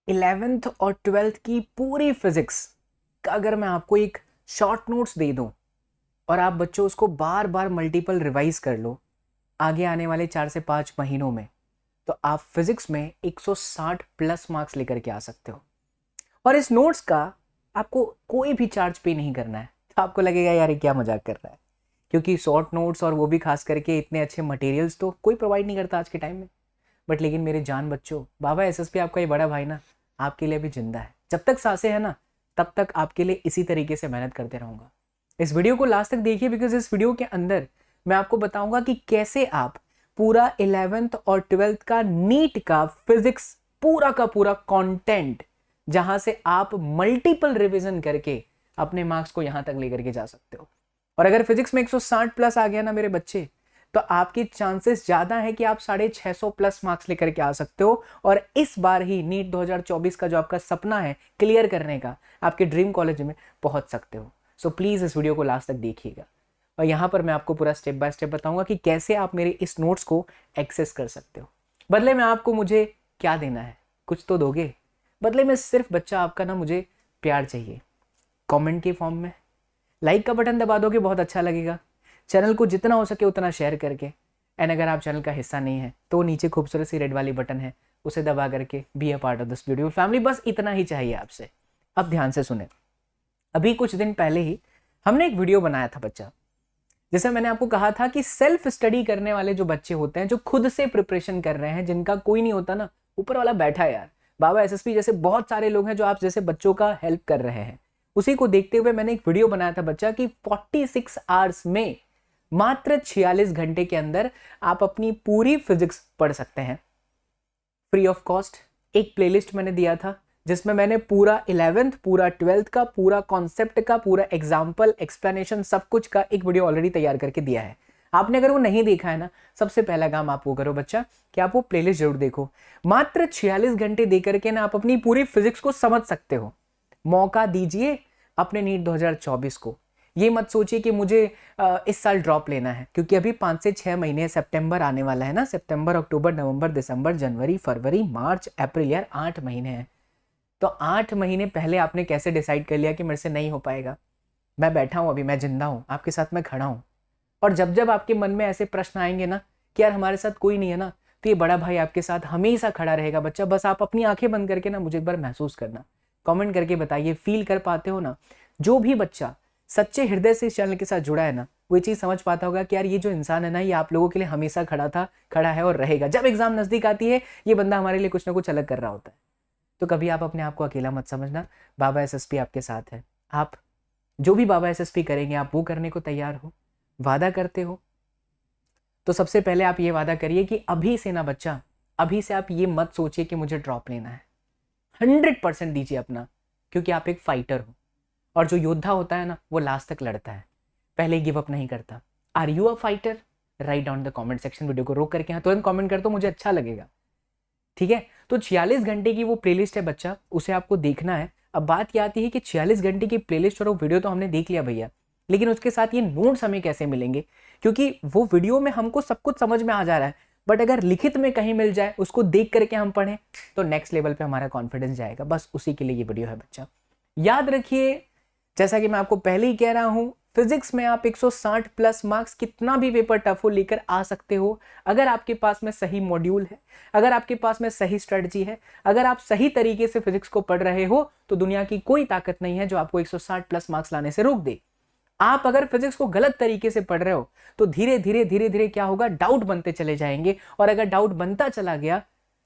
11th और 12th की पूरी फिजिक्स का अगर मैं आपको एक शॉर्ट नोट्स दे दूं और आप बच्चों उसको बार बार मल्टीपल रिवाइज कर लो आगे आने वाले 4 से 5 महीनों में, तो आप फिजिक्स में 160 प्लस मार्क्स लेकर के आ सकते हो। और इस नोट्स का आपको कोई भी चार्ज पे नहीं करना है। तो आपको लगेगा यार ये क्या मजाक कर रहा है, क्योंकि शॉर्ट नोट्स और वो भी खास करके इतने अच्छे मटेरियल्स तो कोई प्रोवाइड नहीं करता आज के टाइम में। बट लेकिन मेरे जान बच्चों, बाबा एसएसपी आपका ये बड़ा भाई ना आपके लिए भी जिंदा है। जब तक सांसें हैं ना तब तक आपके लिए इसी तरीके से मेहनत करते रहूंगा। इस वीडियो को लास्ट तक देखिए, बिकॉज इस वीडियो के अंदर मैं आपको बताऊंगा कि कैसे आप पूरा 11th और 12th का नीट का फिजिक्स पूरा का पूरा कंटेंट, जहां से आप मल्टीपल रिवीजन करके अपने मार्क्स को यहां तक लेकर के जा सकते हो। और अगर फिजिक्स में 160 प्लस आ गया ना मेरे बच्चे, तो आपके चांसेस ज्यादा है कि आप 650 प्लस मार्क्स लेकर के आ सकते हो और इस बार ही नीट 2024 का जो आपका सपना है क्लियर करने का, आपके ड्रीम कॉलेज में पहुंच सकते हो। सो प्लीज इस वीडियो को लास्ट तक देखिएगा और यहाँ पर मैं आपको पूरा स्टेप बाय स्टेप बताऊंगा कि कैसे आप मेरे इस नोट्स को एक्सेस कर सकते हो। बदले में आपको मुझे क्या देना है, कुछ तो दोगे। बदले में सिर्फ बच्चा आपका ना मुझे प्यार चाहिए। कमेंट के फॉर्म में लाइक का बटन दबा दोगे, बहुत अच्छा लगेगा। चैनल को जितना हो सके उतना शेयर करके, एंड अगर आप चैनल का हिस्सा नहीं है तो नीचे खूबसूरत सी रेड वाली बटन है, उसे दबा करके be a part of this beautiful family. बस इतना ही चाहिए आपसे। अब ध्यान से सुने। अभी कुछ दिन पहले ही हमने एक वीडियो बनाया था बच्चा, जैसे मैंने आपको कहा था कि सेल्फ स्टडी करने वाले जो बच्चे होते हैं, जो खुद से प्रिपरेशन कर रहे हैं, जिनका कोई नहीं होता ना, ऊपर वाला बैठा है यार। बाबा एसएसपी जैसे बहुत सारे लोग हैं जो आप जैसे बच्चों का हेल्प कर रहे हैं। उसी को देखते हुए मैंने एक वीडियो बनाया था बच्चा कि 46 आवर्स में, मात्र 46 घंटे के अंदर आप अपनी पूरी फिजिक्स पढ़ सकते हैं फ्री ऑफ कॉस्ट। एक प्लेलिस्ट मैंने दिया था जिसमें मैंने पूरा 11th, पूरा 12th का, पूरा कॉन्सेप्ट का, पूरा एग्जाम्पल, एक्सप्लेनेशन, सब कुछ का एक वीडियो ऑलरेडी तैयार करके दिया है। आपने अगर वो नहीं देखा है ना, सबसे पहला काम आप वो करो बच्चा कि आप वो प्लेलिस्ट जरूर देखो। मात्र 46 घंटे दे करके ना आप अपनी पूरी फिजिक्स को समझ सकते हो। मौका दीजिए अपने नीट 2024 को। ये मत सोचिए कि मुझे इस साल ड्रॉप लेना है, क्योंकि अभी 5 से 6 महीने, सितंबर आने वाला है ना, सितंबर, अक्टूबर, नवंबर, दिसंबर, जनवरी, फरवरी, मार्च, अप्रैल, यार 8 महीने हैं। तो 8 महीने पहले आपने कैसे डिसाइड कर लिया कि मेरे से नहीं हो पाएगा। मैं बैठा हूं, अभी मैं जिंदा हूं, आपके साथ मैं खड़ा हूं। और जब जब आपके मन में ऐसे प्रश्न आएंगे ना कि यार हमारे साथ कोई नहीं है ना, तो ये बड़ा भाई आपके साथ हमेशा खड़ा रहेगा बच्चा। बस आप अपनी आंखें बंद करके ना मुझे एक बार महसूस करना, कमेंट करके बताइए, फील कर पाते हो ना। जो भी बच्चा सच्चे हृदय से इस चैनल के साथ जुड़ा है ना, वो ये चीज समझ पाता होगा कि यार ये जो इंसान है ना, ये आप लोगों के लिए हमेशा खड़ा था, खड़ा है और रहेगा। जब एग्जाम नजदीक आती है, ये बंदा हमारे लिए कुछ ना कुछ अलग कर रहा होता है। तो कभी आप अपने आप को अकेला मत समझना, बाबा एसएसपी आपके साथ है। आप जो भी बाबा एसएसपी करेंगे, आप वो करने को तैयार हो, वादा करते हो। तो सबसे पहले आप ये वादा करिए कि अभी से ना बच्चा, अभी से आप ये मत सोचिए कि मुझे ड्रॉप लेना है। 100% दीजिए अपना, क्योंकि आप एक फाइटर हो और जो योद्धा होता है ना, वो लास्ट तक लड़ता है, पहले गिव अप नहीं करता। Are you a fighter? Right down the comment section. Video को रोक करके यहाँ तुरंत कमेंट कर दो, मुझे अच्छा लगेगा। ठीक है, तो 46 घंटे की वो प्लेलिस्ट है बच्चा, उसे आपको देखना है। अब बात क्या आती है कि 46 घंटे की प्लेलिस्ट और वो वीडियो तो हमने देख लिया भैया, लेकिन उसके साथ ये नोट्स हमें कैसे मिलेंगे? क्योंकि वो वीडियो में हमको सब कुछ समझ में आ जा रहा है, बट अगर लिखित में कहीं मिल जाए, उसको देख करके हम पढ़ें, तो नेक्स्ट लेवल पे हमारा कॉन्फिडेंस जाएगा। बस उसी के लिए ये वीडियो है बच्चा। याद रखिए, जैसा कि मैं आपको पहले ही कह रहा हूं, फिजिक्स में आप 160 प्लस मार्क्स, कितना भी पेपर टफ हो, लेकर आ सकते हो अगर आपके पास में सही मॉड्यूल है, अगर आपके पास में सही स्ट्रेटजी है, अगर आप सही तरीके से फिजिक्स को पढ़ रहे हो, तो दुनिया की कोई ताकत नहीं है जो आपको 160 प्लस मार्क्स लाने से रोक दे। आप अगर फिजिक्स को गलत तरीके से पढ़ रहे हो, तो धीरे धीरे धीरे धीरे क्या होगा, डाउट बनते चले जाएंगे। और अगर डाउट बनता चला गया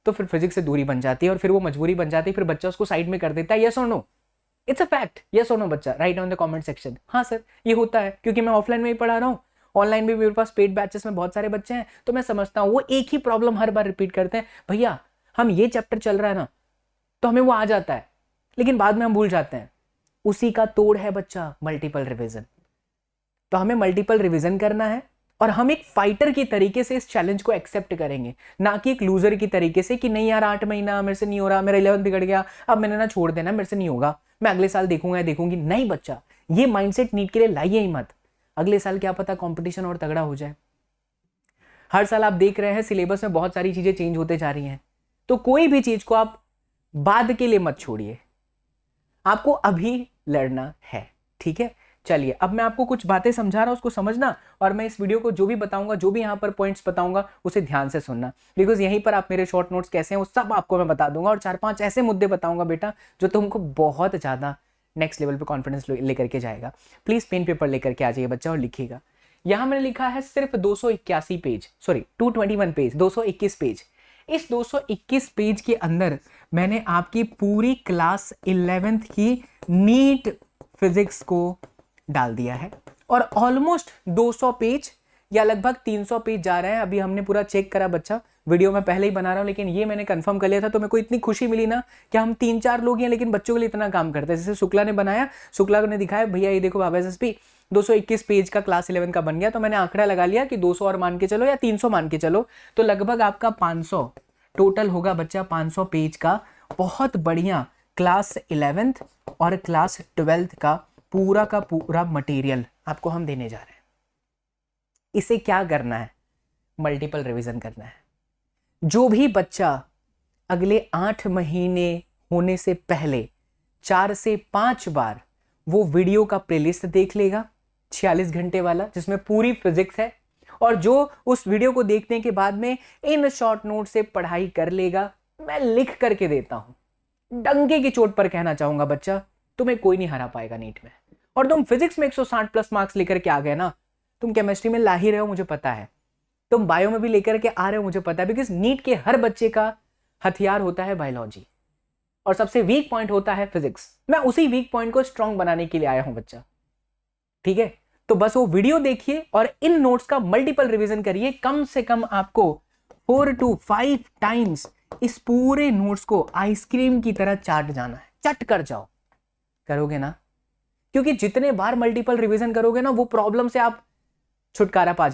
तो फिर फिजिक्स से दूरी बन जाती है और फिर वो मजबूरी बन जाती है, फिर बच्चा उसको साइड में कर देता है। यस और no? It's a fact. Yes और नो बच्चा? Right down the comment section. हाँ सर, ये होता है, क्योंकि मैं ऑफलाइन में ही पढ़ा रहा हूँ, ऑनलाइन भी मेरे पास पेड बैचेस में बहुत सारे बच्चे हैं, तो मैं समझता हूँ वो एक ही प्रॉब्लम हर बार रिपीट करते हैं। भैया हम ये चैप्टर चल रहा है ना, तो हमें वो आ जाता है, लेकिन बाद में हम भूल जाते हैं। उसी का तोड़ है बच्चा मल्टीपल रिविजन। तो हमें मल्टीपल रिवीजन करना है और हम एक फाइटर की तरीके से इस चैलेंज को एक्सेप्ट करेंगे, ना कि एक लूजर की तरीके से कि नहीं यार 8 महीना मेरे से नहीं हो रहा, मेरा 11 बिगड़ गया, अब मैंने ना छोड़ देना, मेरे से नहीं होगा, मैं अगले साल देखूंगा देखूंगी। नहीं बच्चा, ये माइंडसेट नीट के लिए लाइए ही मत। अगले साल क्या पता कंपटीशन और तगड़ा हो जाए। हर साल आप देख रहे हैं सिलेबस में बहुत सारी चीजें चेंज होते जा रही हैं, तो कोई भी चीज को आप बाद के लिए मत छोड़िए, आपको अभी लड़ना है, ठीक है। चलिए अब मैं आपको कुछ बातें समझा रहा हूं, उसको समझना, और मैं इस वीडियो को जो भी बताऊंगा, जो भी यहाँ पर पॉइंट्स बताऊंगा, उसे ध्यान से सुनना, बिकॉज यहीं पर आप मेरे शॉर्ट नोट्स कैसे हैं वो सब आपको मैं बता दूंगा, और 4-5 ऐसे मुद्दे बताऊंगा बेटा जो तुमको बहुत ज्यादा नेक्स्ट लेवल पे कॉन्फिडेंस लेकर के जाएगा। प्लीज पेन पेपर लेकर के आ जाइए बच्चा और लिखिएगा। यहाँ मैंने लिखा है सिर्फ 281 पेज, सॉरी 221 पेज, 221 पेज। इस 221 पेज के अंदर मैंने आपकी पूरी क्लास 11th की नीट फिजिक्स को डाल दिया है, और ऑलमोस्ट 200 पेज या लगभग 300 पेज जा रहे हैं। अभी हमने पूरा चेक करा बच्चा, वीडियो में पहले ही बना रहा हूं, लेकिन ये मैंने कंफर्म कर लिया था, तो मेरे को इतनी खुशी मिली ना कि हम 3-4 लोग हैं लेकिन बच्चों के लिए इतना काम करते हैं। जैसे शुक्ला ने बनाया, शुक्ला ने दिखाया भैया ये देखो बाबा एसएसपी 221 पेज का क्लास 11 का बन गया, तो मैंने आंकड़ा लगा लिया कि 200 और मान के चलो या 300 मान के चलो, तो लगभग आपका 500 टोटल होगा बच्चा, 500 पेज का बहुत बढ़िया क्लास 11th और क्लास 12th का पूरा मटेरियल आपको हम देने जा रहे हैं। इसे क्या करना है, मल्टीपल रिवीजन करना है। जो भी बच्चा अगले 8 महीने होने से पहले 4 से 5 बार वो वीडियो का प्लेलिस्ट देख लेगा 46 घंटे वाला, जिसमें पूरी फिजिक्स है, और जो उस वीडियो को देखने के बाद में इन शॉर्ट नोट से पढ़ाई कर लेगा, मैं लिख करके देता हूं, डंके की चोट पर कहना चाहूंगा बच्चा, तुम्हें कोई नहीं हरा पाएगा नीट में। और तुम फिजिक्स में 160 प्लस मार्क्स लेकर के आ गए ना, तुम केमिस्ट्री में ला ही रहे हो मुझे पता है, तुम बायो में भी लेकर के आ रहे हो मुझे पता है, बिकॉज नीट के हर बच्चे का हथियार होता है बायोलॉजी, और सबसे वीक पॉइंट होता है फिजिक्स। मैं उसी वीक पॉइंट को स्ट्रांग बनाने के लिए आया हूं बच्चा, ठीक है। तो बस वो वीडियो देखिए और इन नोट्स का मल्टीपल रिवीजन करिए। कम से कम आपको 4 to 5 टाइम्स इस पूरे नोट्स को आइसक्रीम की तरह चाट जाना है, चट कर जाओ, करोगे ना? क्योंकि जितने बार मल्टीपल रिवीजन करोगे ना, वो प्रॉब्लम से आप छुटकारा पा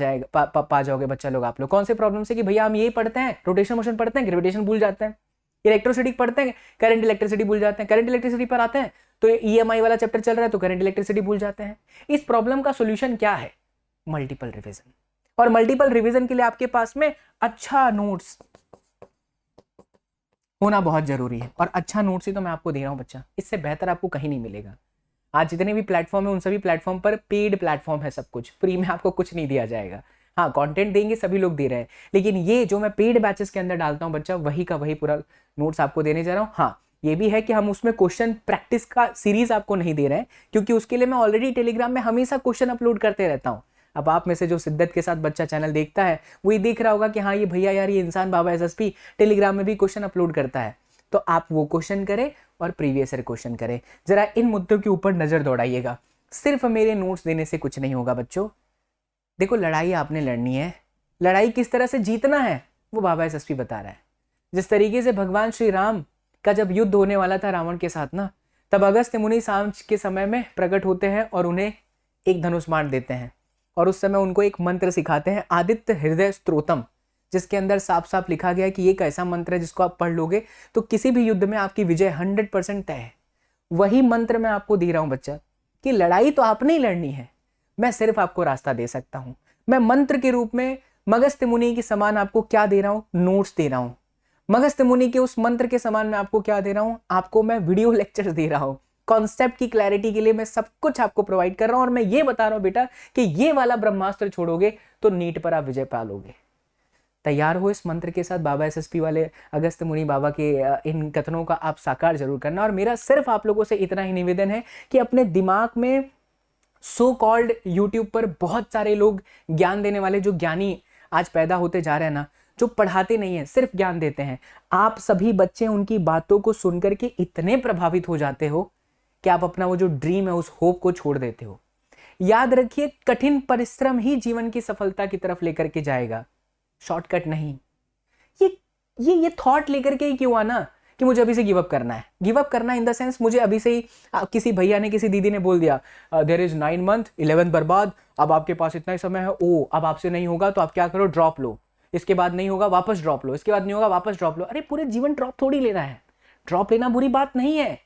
जाओगे बच्चा लोग। आप लोग कौन से प्रॉब्लम से, कि भैया हम ये पढ़ते हैं, रोटेशन मोशन पढ़ते हैं, ग्रेविटेशन भूल जाते हैं, इलेक्ट्रोसिटी पढ़ते हैं, करंट इलेक्ट्रिसिटी भूल जाते हैं, करंट इलेक्ट्रिसिटी पर आते हैं तो ईएमआई वाला चैप्टर चल रहा है तो करंट इलेक्ट्रिसिटी भूल जाते हैं। इस प्रॉब्लम का सॉल्यूशन क्या है? Multiple revision. और मल्टीपल रिवीजन के लिए आपके पास में अच्छा नोट्स होना बहुत जरूरी है, और अच्छा नोट्स ही तो मैं आपको दे रहा हूं बच्चा, इससे बेहतर आपको कहीं नहीं मिलेगा। आज जितने भी प्लेटफॉर्म है उन सभी प्लेटफॉर्म पर पेड प्लेटफॉर्म है, सब कुछ फ्री में आपको कुछ नहीं दिया जाएगा। हाँ, कंटेंट देंगे, सभी लोग दे रहे हैं, लेकिन ये जो मैं पेड बैचेस के अंदर डालता हूं बच्चा, वही का वही पूरा नोट्स आपको देने जा रहा हूं। हाँ, ये भी है कि हम उसमें क्वेश्चन प्रैक्टिस का सीरीज आपको नहीं दे रहे हैं, क्योंकि उसके लिए मैं ऑलरेडी टेलीग्राम में हमेशा क्वेश्चन अपलोड करते रहता हूँ। अब आप में से जो शिद्दत के साथ बच्चा चैनल देखता है वो ये देख रहा होगा कि हाँ ये भैया यार, ये इंसान बाबा एसएसपी टेलीग्राम में भी क्वेश्चन अपलोड करता है, तो आप वो क्वेश्चन करें और प्रीवियस ईयर क्वेश्चन करें। जरा इन मुद्दों के ऊपर नजर दौड़ाइएगा। सिर्फ मेरे नोट्स देने से कुछ नहीं होगा बच्चों। देखो, लड़ाई आपने लड़नी है, लड़ाई किस तरह से जीतना है वो बाबा एसएसपी बता रहा है। जिस तरीके से भगवान श्री राम का जब युद्ध होने वाला था रावण के साथ ना, तब अगस्त्य मुनि सांझ के समय में प्रकट होते हैं और उन्हें एक धनुष बाण देते हैं, और उस समय उनको एक मंत्र सिखाते हैं, आदित्य हृदय स्तोत्रम, जिसके अंदर साफ साफ लिखा गया है कि ये एक ऐसा मंत्र है जिसको आप पढ़ लोगे तो किसी भी युद्ध में आपकी विजय 100% तय है। वही मंत्र मैं आपको दे रहा हूं बच्चा, कि लड़ाई तो आपने ही लड़नी है, मैं सिर्फ आपको रास्ता दे सकता हूं। मैं मंत्र के रूप में मगस्त्य मुनि के समान आपको क्या दे रहा हूं? नोट्स दे रहा हूं। मगस्त्य मुनि के उस मंत्र के समान मैं आपको क्या दे रहा हूं? आपको मैं वीडियो लेक्चर दे रहा हूं। कॉन्सेप्ट की क्लैरिटी के लिए मैं सब कुछ आपको प्रोवाइड कर रहा हूं, और मैं ये बता रहा हूं बेटा कि ये वाला ब्रह्मास्त्र छोड़ोगे तो नीट पर आप विजय पा लोगे। तैयार हो इस मंत्र के साथ? बाबा एसएसपी वाले अगस्त्य मुनि बाबा के इन कथनों का आप साकार जरूर करना। और मेरा सिर्फ आप लोगों से इतना ही निवेदन है कि अपने दिमाग में सो कॉल्ड यूट्यूब पर बहुत सारे लोग ज्ञान देने वाले, जो ज्ञानी आज पैदा होते जा रहे हैं ना, जो पढ़ाते नहीं है, सिर्फ ज्ञान देते हैं, आप सभी बच्चे उनकी बातों को सुनकर के इतने प्रभावित हो जाते हो कि आप अपना वो जो ड्रीम है, उस होप को छोड़ देते हो। याद रखिए, कठिन परिश्रम ही जीवन की सफलता की तरफ लेकर के जाएगा, शॉर्टकट नहीं। ये थॉट लेकर के ही क्यों आना कि मुझे अभी से गिव अप करना है। गिव अप करना इन द सेंस, मुझे अभी से ही किसी भैया ने, किसी दीदी ने बोल दिया देयर इज 9 मंथ 11 बर्बाद, अब आपके पास इतना ही समय है, ओ अब आपसे नहीं होगा तो आप क्या करो, ड्रॉप लो, इसके बाद नहीं होगा वापस ड्रॉप लो, इसके बाद नहीं होगा वापस ड्रॉप लो। अरे पूरे जीवन ड्रॉप थोड़ी लेना है, ड्रॉप लेना बुरी बात नहीं है।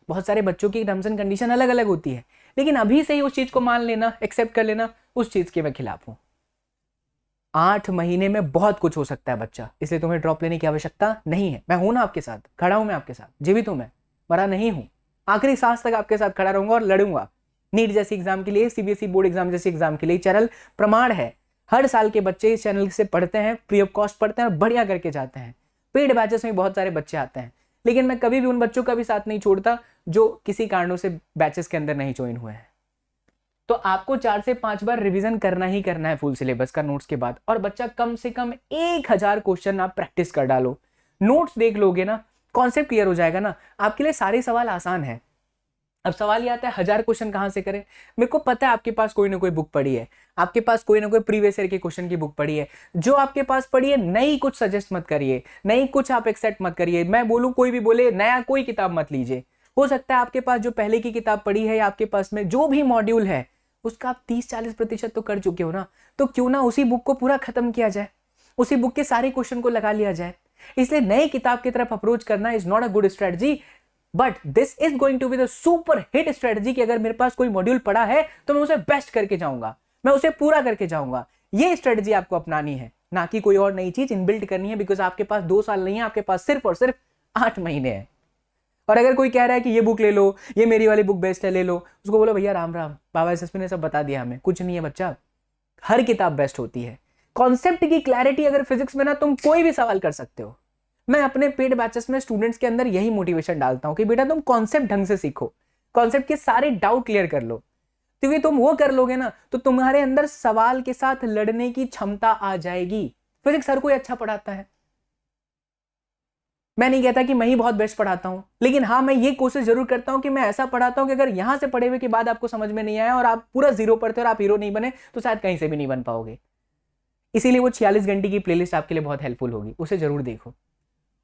बहुत सारे बच्चों की टर्म्स एंड कंडीशन अलग अलग होती है, लेकिन अभी से ही उस चीज को मान लेना, एक्सेप्ट कर लेना, उस चीज के मैं खिलाफ हूं। 8 महीने में बहुत कुछ हो सकता है बच्चा, इसलिए तुम्हें ड्रॉप लेने की आवश्यकता नहीं है। मैं हूं ना आपके साथ, खड़ा हूं मैं आपके साथ, जीवित हूं मैं, मरा नहीं हूं। आखिरी सांस तक आपके साथ खड़ा रहूंगा और लड़ूंगा। नीट जैसी एग्जाम के लिए, सीबीएसई बोर्ड एग्जाम जैसी एग्जाम के लिए चैनल प्रमाण है। हर साल के बच्चे इस चैनल से पढ़ते हैं, फ्री ऑफ कॉस्ट पढ़ते हैं और बढ़िया करके जाते हैं। पेड बैचेस में बहुत सारे बच्चे आते हैं, लेकिन मैं कभी भी उन बच्चों का भी साथ नहीं छोड़ता जो किसी कारणों से बैचेस के अंदर नहीं ज्वाइन हुए हैं। तो आपको 4 से 5 बार रिवीजन करना ही करना है फुल सिलेबस का नोट्स के बाद। और बच्चा कम से कम 1000 क्वेश्चन आप प्रैक्टिस कर डालो। नोट्स देख लोगे ना, कॉन्सेप्ट क्लियर हो जाएगा ना, आपके लिए सारे सवाल आसान है। अब सवाल ये आता है 1000 क्वेश्चन कहां से करें। मेरे को पता है आपके पास कोई ना कोई बुक पड़ी है, आपके पास कोई ना कोई प्रीवियस ईयर के क्वेश्चन की बुक पड़ी है। जो आपके पास पड़ी है, नई कुछ सजेस्ट मत करिए, नई कुछ आप एक्सेप्ट मत करिए। मैं बोलूं, कोई भी बोले नया कोई किताब मत लीजिए। हो सकता है आपके पास जो पहले की किताब पड़ी है या आपके पास में जो भी मॉड्यूल है उसका आप 30-40% तो कर चुके हो ना, तो क्यों ना उसी बुक को पूरा खत्म किया जाए, उसी बुक के सारे क्वेश्चन को लगा लिया जाए। इसलिए नई किताब की तरफ अप्रोच करना is not a good strategy, but this is going to be the super hit strategy कि अगर मेरे पास कोई मॉड्यूल पड़ा है तो मैं उसे बेस्ट करके जाऊंगा, मैं उसे पूरा करके जाऊंगा। ये स्ट्रेटजी आपको अपनानी है, ना कि कोई और नई चीज इनबिल्ट करनी है, बिकॉज आपके पास 2 साल नहीं है, आपके पास सिर्फ और सिर्फ 8 महीने हैं। और अगर कोई कह रहा है कि ये बुक ले लो, ये मेरी वाली बुक बेस्ट है, ले लो, उसको बोलो भैया राम राम, बाबा एसएसपी ने सब बता दिया हमें, कुछ नहीं है बच्चा। हर किताब बेस्ट होती है। कॉन्सेप्ट की क्लैरिटी अगर फिजिक्स में ना, तुम कोई भी सवाल कर सकते हो। मैं अपने पेड बैचेस में स्टूडेंट्स के अंदर यही मोटिवेशन डालता हूं कि बेटा तुम कॉन्सेप्ट ढंग से सीखो, कॉन्सेप्ट के सारे डाउट क्लियर कर लो, क्योंकि तुम वो कर लोगे ना तो तुम्हारे अंदर सवाल के साथ लड़ने की क्षमता आ जाएगी। फिजिक्स हर कोई अच्छा पढ़ाता है, मैं नहीं कहता कि मैं ही बहुत बेस्ट पढ़ाता हूं, लेकिन हाँ मैं ये कोशिश जरूर करता हूं कि मैं ऐसा पढ़ाता हूं कि अगर यहां से पढ़े हुए के बाद आपको समझ में नहीं आया और आप पूरा जीरो पढ़ते और आप हीरो नहीं बने तो शायद कहीं से भी नहीं बन पाओगे। इसीलिए वो 46 घंटे की प्लेलिस्ट आपके लिए बहुत हेल्पफुल होगी, उसे जरूर देखो।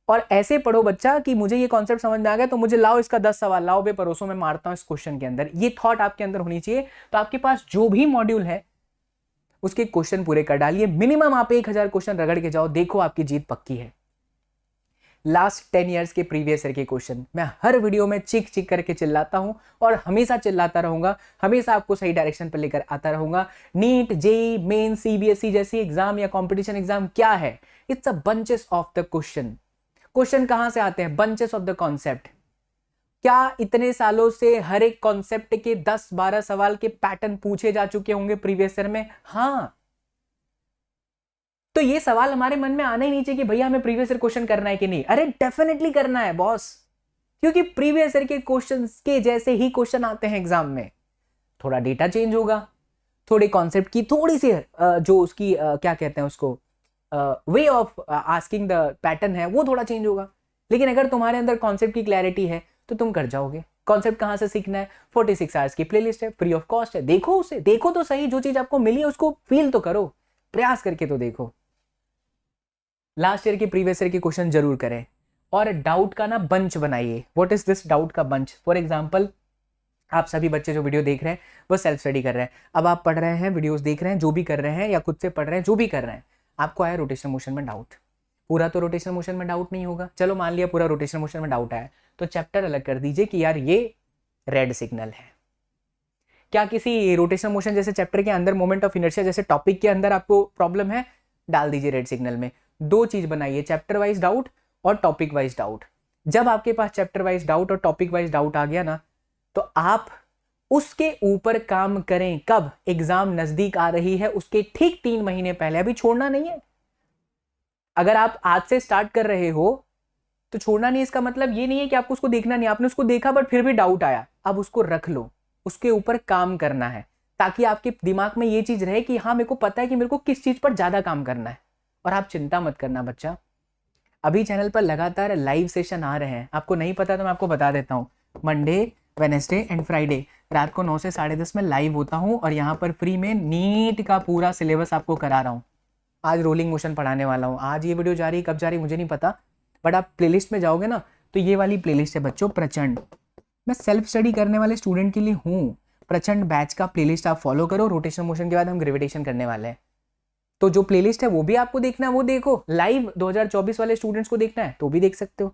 और ऐसे पढ़ो बच्चा कि मुझे ये कॉन्सेप्ट समझ में आ गया तो मुझे लाओ इसका 10 सवाल लाओ बे परोसो, मैं मारता हूं इस क्वेश्चन के अंदर। ये थॉट आपके अंदर होनी चाहिए। तो आपके पास जो भी मॉड्यूल है उसके क्वेश्चन पूरे कर डालिए। मिनिमम आप 1000 क्वेश्चन रगड़ के जाओ, देखो आपकी जीत पक्की है। लास्ट 10 ईयर्स के प्रीवियस ईयर के क्वेश्चन मैं हर वीडियो में चीख चीख करके चिल्लाता हूं और हमेशा चिल्लाता रहूंगा, हमेशा आपको सही डायरेक्शन पर लेकर आता रहूंगा। नीट, जेईई मेन, सीबीएसई जैसी एग्जाम या कंपटीशन एग्जाम क्या है? It's a bunches of the question. Question कहां से आते हैं? Bunches of the concept. क्या इतने सालों से हर एक कॉन्सेप्ट के 10-12 सवाल के पैटर्न पूछे जा चुके होंगे प्रीवियस ईयर में? हाँ। तो ये सवाल हमारे मन में आना ही नहीं चाहिए कि भैया हमें प्रीवियस ईयर क्वेश्चन करना है कि नहीं। अरे डेफिनेटली करना है बॉस, क्योंकि प्रीवियस ईयर के क्वेश्चन के जैसे ही क्वेश्चन आते हैं एग्जाम में। थोड़ा डेटा चेंज होगा, थोड़े कॉन्सेप्ट की थोड़ी सी जो उसकी क्या कहते हैं उसको, way of asking the pattern है वो थोड़ा चेंज होगा। लेकिन अगर तुम्हारे अंदर कॉन्सेप्ट की क्लैरिटी है तो तुम कर जाओगे। कॉन्सेप्ट कहां से सीखना है? 46 आवर्स की प्लेलिस्ट है, फ्री ऑफ कॉस्ट है, देखो उसे, देखो तो सही, जो चीज आपको मिली है उसको फील तो करो, प्रयास करके तो देखो। लास्ट ईयर के प्रीवियस ईयर के क्वेश्चन जरूर करें और डाउट का ना बंच बनाइए। व्हाट इज दिस डाउट का बंच? फॉर एग्जांपल आप सभी बच्चे जो वीडियो देख रहे हैं वो सेल्फ स्टडी कर रहे हैं, अब आप पढ़ रहे हैं, वीडियोस देख रहे हैं, जो भी कर रहे हैं या खुद से पढ़ रहे हैं, जो भी कर रहे हैं, आपको आया रोटेशनल मोशन में डाउट। पूरा तो रोटेशनल मोशन में डाउट नहीं होगा, चलो मान लिया पूरा रोटेशनल मोशन में डाउट आया, तो चैप्टर अलग कर दीजिए कि यार ये रेड सिग्नल है। क्या किसी रोटेशनल मोशन जैसे चैप्टर के अंदर मोमेंट ऑफ इनर्शिया जैसे टॉपिक के अंदर आपको प्रॉब्लम है? डाल दीजिए रेड सिग्नल में। दो चीज बनाइए, चैप्टर वाइज डाउट और टॉपिक वाइज डाउट। जब आपके पास चैप्टर वाइज डाउट और टॉपिक वाइज डाउट आ गया ना, तो आप उसके ऊपर काम करें। कब? एग्जाम नजदीक आ रही है उसके ठीक 3 महीने पहले। अभी छोड़ना नहीं है। अगर आप आज से स्टार्ट कर रहे हो तो छोड़ना नहीं। इसका मतलब ये नहीं है कि आपको उसको देखना नहीं, आपने उसको देखा बट फिर भी डाउट आया, अब उसको रख लो, उसके ऊपर काम करना है, ताकि आपके दिमाग में ये चीज रहे कि हाँ मेरे को पता है कि मेरे को किस चीज पर ज्यादा काम करना है। और आप चिंता मत करना बच्चा, अभी चैनल पर लगातार लाइव सेशन आ रहे हैं। आपको नहीं पता तो मैं आपको बता देता हूँ, मंडे, वेडनेसडे एंड फ्राइडे रात को 9 से 10:30 में लाइव होता हूँ और यहाँ पर फ्री में नीट का पूरा सिलेबस आपको करा रहा हूँ। आज रोलिंग मोशन पढ़ाने वाला हूँ। आज ये वीडियो जा रही, कब जा रही मुझे नहीं पता, बट आप प्लेलिस्ट में जाओगे ना तो ये वाली प्लेलिस्ट है बच्चों, प्रचंड। मैं सेल्फ स्टडी करने वाले स्टूडेंट के लिए हूँ। प्रचंड बैच का प्लेलिस्ट आप फॉलो करो। रोटेशन मोशन के बाद हम ग्रेविटेशन करने वाले हैं, तो जो प्लेलिस्ट है वो भी आपको देखना है, वो देखो। लाइव 2024 वाले स्टूडेंट्स को देखना है तो भी देख सकते हो।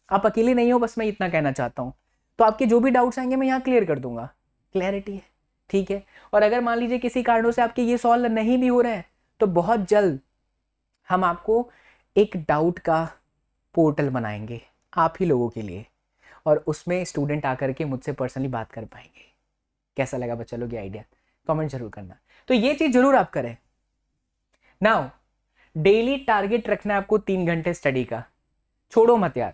आप अकेले नहीं हो, बस मैं इतना कहना चाहता हूँ। तो आपके जो भी डाउट्स आएंगे मैं यहाँ क्लियर कर दूंगा। क्लैरिटी है, ठीक है। और अगर मान लीजिए किसी कारणों से आपके ये सॉल्व नहीं भी हो रहे हैं तो बहुत जल्द हम आपको एक डाउट का पोर्टल बनाएंगे आप ही लोगों के लिए, और उसमें स्टूडेंट आकर के मुझसे पर्सनली बात कर पाएंगे। कैसा लगा बच्चा लोग ये आइडिया? कमेंट जरूर करना। तो ये चीज जरूर आप करें। नाउ डेली टारगेट रखना है आपको 3 घंटे स्टडी का। छोड़ो मत यार,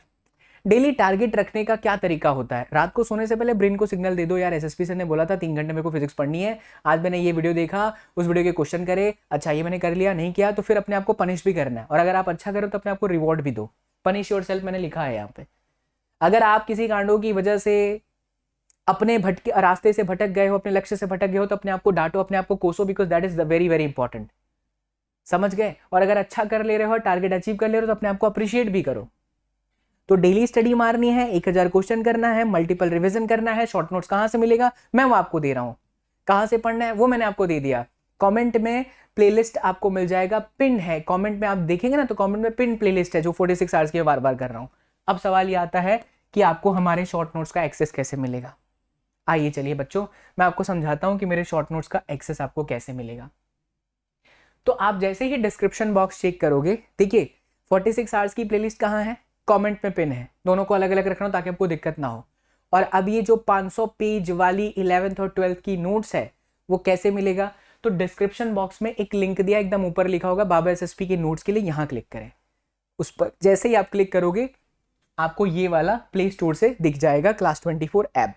डेली टारगेट रखने का क्या तरीका होता है? रात को सोने से पहले ब्रेन को सिग्नल दे दो, यार एसएसपी सर ने बोला था 3 घंटे मेरे को फिजिक्स पढ़नी है, आज मैंने ये वीडियो देखा, उस वीडियो के क्वेश्चन करे, अच्छा ये मैंने कर लिया, नहीं किया तो फिर अपने आप को पनिश भी करना है, और अगर आप अच्छा करो तो अपने आप को रिवॉर्ड भी दो। पनिश योर सेल्फ मैंने लिखा है यहाँ पे। अगर आप किसी कांडों की वजह से अपने भटके रास्ते से भटक गए हो, अपने लक्ष्य से भटक गए हो, तो अपने आप को डांटो, अपने आप को कोसो, because that is very very important. समझ गए? और अगर अच्छा कर ले रहे हो, टारगेट अचीव कर ले रहे हो, तो अपने आप को अप्रिशिएट भी करो। तो डेली स्टडी मारनी है, 1000 क्वेश्चन करना है, मल्टीपल रिवीजन करना है। शॉर्ट नोट्स कहां से मिलेगा? मैं वो आपको दे रहा हूं। कहां से पढ़ना है वो मैंने आपको दे दिया। कमेंट में प्लेलिस्ट आपको मिल जाएगा, पिन है कमेंट में, आप देखेंगे ना तो कमेंट में पिन प्लेलिस्ट है जो 46 आवर्स की बार बार कर रहा हूं। अब सवाल ये आता है कि आपको हमारे शॉर्ट नोट्स का एक्सेस कैसे मिलेगा। आइए चलिए बच्चों, मैं आपको समझाता हूं कि मेरे शॉर्ट नोट्स का एक्सेस आपको कैसे मिलेगा। तो आप जैसे ही डिस्क्रिप्शन बॉक्स चेक करोगे, देखिए 46 आवर्स की प्लेलिस्ट कहाँ है, कमेंट में पिन है। दोनों को अलग अलग रखना ताकि आपको दिक्कत ना हो। और अब ये जो 500 पेज वाली 11th और 12th की नोट्स है वो कैसे मिलेगा? तो डिस्क्रिप्शन बॉक्स में एक लिंक दिया, एकदम ऊपर लिखा होगा बाबा एसएसपी के नोट्स के लिए, यहां क्लिक करें। उस पर जैसे ही आप क्लिक करोगे आपको ये वाला प्ले स्टोर से दिख जाएगा क्लास 24 ऐप।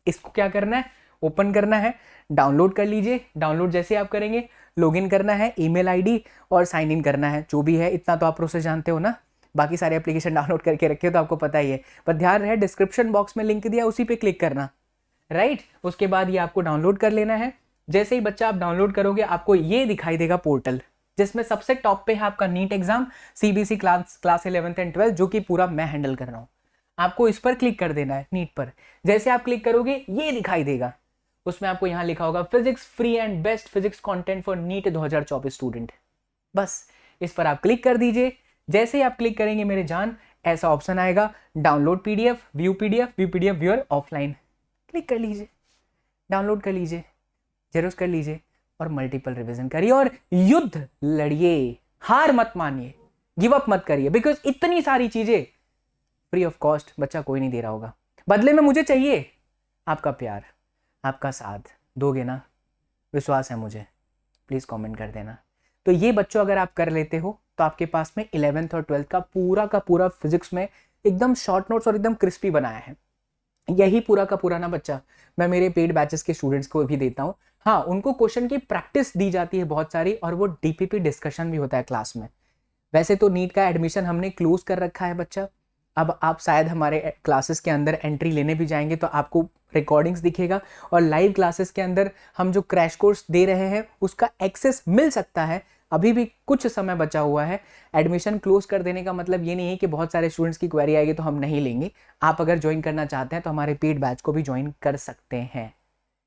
इसको क्या करना है? ओपन करना है, डाउनलोड कर लीजिए। डाउनलोड जैसे आप करेंगे, लॉगिन करना है, ईमेल आईडी और साइन इन करना है, जो भी है इतना तो आप प्रोसेस जानते हो ना। बाकी सारे एप्लीकेशन डाउनलोड करके रखे हो तो आपको पता ही है, पर ध्यान रहे डिस्क्रिप्शन बॉक्स में लिंक दिया उसी पे क्लिक करना, राइट। उसके बाद ये आपको डाउनलोड कर लेना है। जैसे ही बच्चा आप डाउनलोड करोगे आपको ये दिखाई देगा पोर्टल, जिसमें सबसे टॉप पे है आपका NEET exam CBSE class 11th and 12th, जो कि पूरा मैं हैंडल कर रहा हूँ। आपको इस पर क्लिक कर देना है, नीट पर। जैसे आप क्लिक करोगे ये दिखाई देगा, उसमें आपको यहां लिखा होगा physics free and best physics content for NEET 2024 student. बस इस पर आप क्लिक कर दीजिए। जैसे ही आप क्लिक करेंगे मेरे जान, ऐसा ऑप्शन आएगा, download PDF, view PDF, view PDF viewer offline. Click कर लीजिए, डाउनलोड कर लीजिए, जेरोक्स कर लीजिए और मल्टीपल रिवीजन करिए और युद्ध लड़िए। हार मत मानिए, गिव अप मत करिए, बिकॉज इतनी सारी चीजें फ्री ऑफ कॉस्ट बच्चा कोई नहीं दे रहा होगा। बदले में मुझे चाहिए आपका प्यार, आपका साथ। दोगे ना? विश्वास है मुझे, प्लीज कमेंट कर देना। तो ये बच्चों अगर आप कर लेते हो तो आपके पास में 11th और 12th का पूरा फिजिक्स में एकदम शॉर्ट नोट्स और एकदम क्रिस्पी बनाया है। यही पूरा का पूरा ना बच्चा मैं मेरे पेड बैचेस के स्टूडेंट्स को भी देता हूँ। हाँ, उनको क्वेश्चन की प्रैक्टिस दी जाती है बहुत सारी, और वो डीपीपी डिस्कशन भी होता है क्लास में। वैसे तो नीट का एडमिशन हमने क्लोज कर रखा है बच्चा। अब आप शायद हमारे क्लासेस के अंदर एंट्री लेने भी जाएंगे तो आपको रिकॉर्डिंग्स दिखेगा, और लाइव क्लासेस के अंदर हम जो क्रैश कोर्स दे रहे हैं उसका एक्सेस मिल सकता है। अभी भी कुछ समय बचा हुआ है। एडमिशन क्लोज कर देने का मतलब ये नहीं है कि बहुत सारे स्टूडेंट्स की क्वेरी आएगी तो हम नहीं लेंगे। आप अगर ज्वाइन करना चाहते हैं तो हमारे पेड बैच को भी ज्वाइन कर सकते हैं,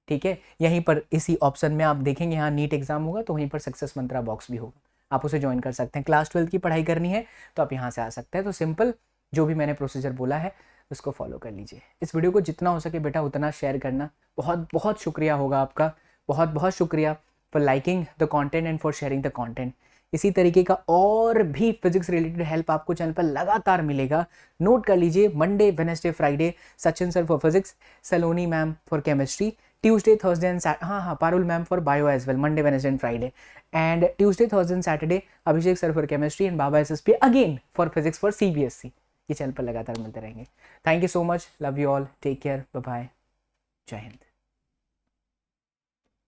ठीक है। यहीं पर इसी ऑप्शन में आप देखेंगे यहाँ नीट एग्जाम होगा, तो वहीं पर सक्सेस मंत्रा बॉक्स भी होगा, आप उसे ज्वाइन कर सकते हैं। क्लास 12th की पढ़ाई करनी है तो आप यहाँ से आ सकते हैं। तो सिंपल जो भी मैंने प्रोसीजर बोला है उसको फॉलो कर लीजिए। इस वीडियो को जितना हो सके बेटा उतना शेयर करना। बहुत बहुत शुक्रिया होगा आपका, बहुत बहुत शुक्रिया for liking the content and for sharing the content. इसी तरीके का और भी फिजिक्स रिलेटेड हेल्प आपको चैनल पर लगातार मिलेगा। नोट कर लीजिए, Monday Wednesday Friday Sachin sir for physics, Saloni ma'am for chemistry, Tuesday Thursday and Parul ma'am for bio as well, Monday Wednesday and Friday, and Tuesday Thursday and Saturday Abhishek sir for chemistry and Baba SSP again for physics for CBSE. ये channel पर लगातार मिलते रहेंगे। Thank you so much, love you all, take care, bye bye, जय हिंद।